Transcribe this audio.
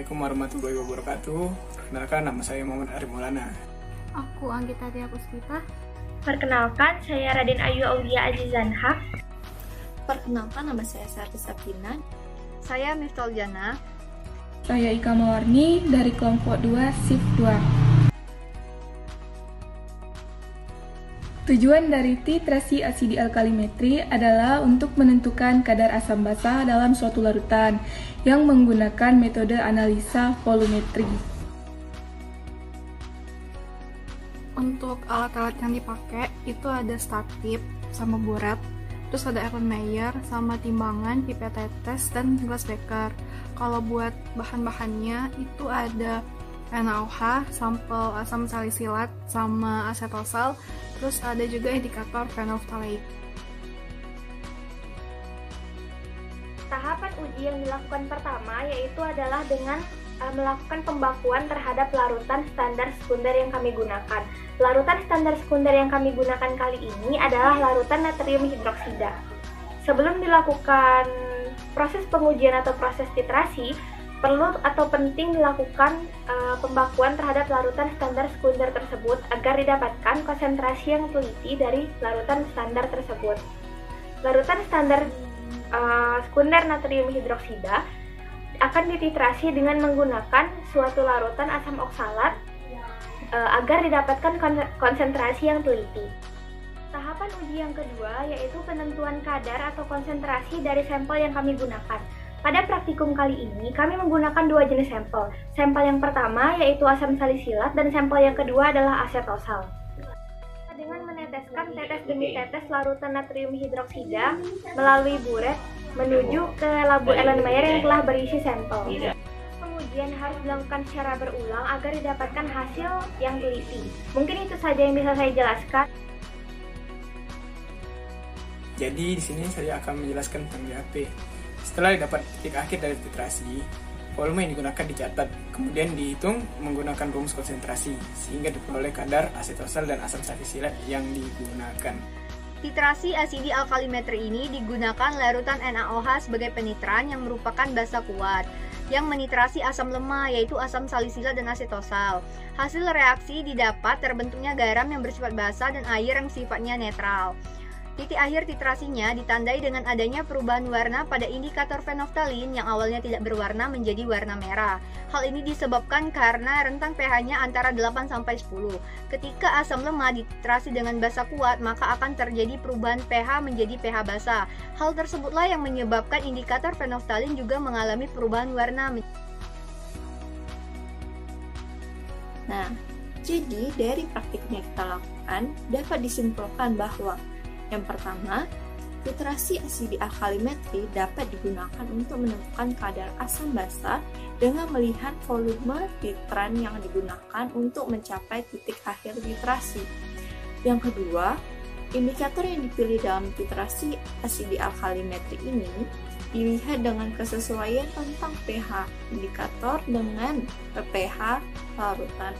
Assalamualaikum warahmatullahi wabarakatuh. Perkenalkan, nama saya Muhammad Arif Maulana. Aku Anggita Tia Puspita. Perkenalkan, saya Raden Ayu Aulia Azizanha. Perkenalkan, nama saya Sarti Saptina. Saya Miftol Jana. Saya Ika Mawarni dari kelompok 2 Shift 2. Tujuan dari titrasi asidi alkalimetri adalah untuk menentukan kadar asam basa dalam suatu larutan yang menggunakan metode analisa volumetri. Untuk alat-alat yang dipakai itu ada statip sama buret, terus ada Erlenmeyer sama timbangan, pipet tetes, dan gelas beker. Kalau buat bahan-bahannya itu ada NaOH, sampel asam salisilat, sama asetosal, terus ada juga indikator phenolphthalein. Tahapan uji yang dilakukan pertama yaitu adalah dengan melakukan pembakuan terhadap larutan standar sekunder yang kami gunakan. Larutan standar sekunder yang kami gunakan kali ini adalah larutan natrium hidroksida. Sebelum dilakukan proses pengujian atau proses titrasi, perlu atau penting dilakukan pembakuan terhadap larutan standar sekunder tersebut agar didapatkan konsentrasi yang teliti dari larutan standar tersebut. Larutan standar sekunder natrium hidroksida akan dititrasi dengan menggunakan suatu larutan asam oksalat agar didapatkan konsentrasi yang teliti. Tahapan uji yang kedua yaitu penentuan kadar atau konsentrasi dari sampel yang kami gunakan. Pada praktikum kali ini, kami menggunakan dua jenis sampel. Sampel yang pertama yaitu asam salisilat dan sampel yang kedua adalah asetosal. Dengan meneteskan tetes demi tetes larutan natrium hidroksida melalui buret menuju ke labu Erlenmeyer yang telah berisi sampel. Pengujian harus dilakukan secara berulang agar didapatkan hasil yang teliti. Mungkin itu saja yang bisa saya jelaskan. Jadi di sini saya akan menjelaskan tentang GAP. Setelah didapat titik akhir dari titrasi, volume yang digunakan dicatat, kemudian dihitung menggunakan rumus konsentrasi, sehingga diperoleh kadar asetosal dan asam salisilat yang digunakan. Titrasi asidi alkalimetri ini digunakan larutan NaOH sebagai penitran yang merupakan basa kuat, yang menitrasi asam lemah yaitu asam salisilat dan asetosal. Hasil reaksi didapat terbentuknya garam yang bersifat basa dan air yang sifatnya netral. Titik akhir titrasinya ditandai dengan adanya perubahan warna pada indikator phenolphthalein yang awalnya tidak berwarna menjadi warna merah. Hal ini disebabkan karena rentang pH-nya antara 8-10. Ketika asam lemah dititrasi dengan basa kuat, maka akan terjadi perubahan pH menjadi pH basa. Hal tersebutlah yang menyebabkan indikator phenolphthalein juga mengalami perubahan warna. Nah, jadi dari praktik yang kita lakukan dapat disimpulkan bahwa yang pertama, titrasi asidi alkalimetri dapat digunakan untuk menentukan kadar asam basa dengan melihat volume titran yang digunakan untuk mencapai titik akhir titrasi. Yang kedua, indikator yang dipilih dalam titrasi asidi alkalimetri ini dilihat dengan kesesuaian tentang pH indikator dengan pH larutan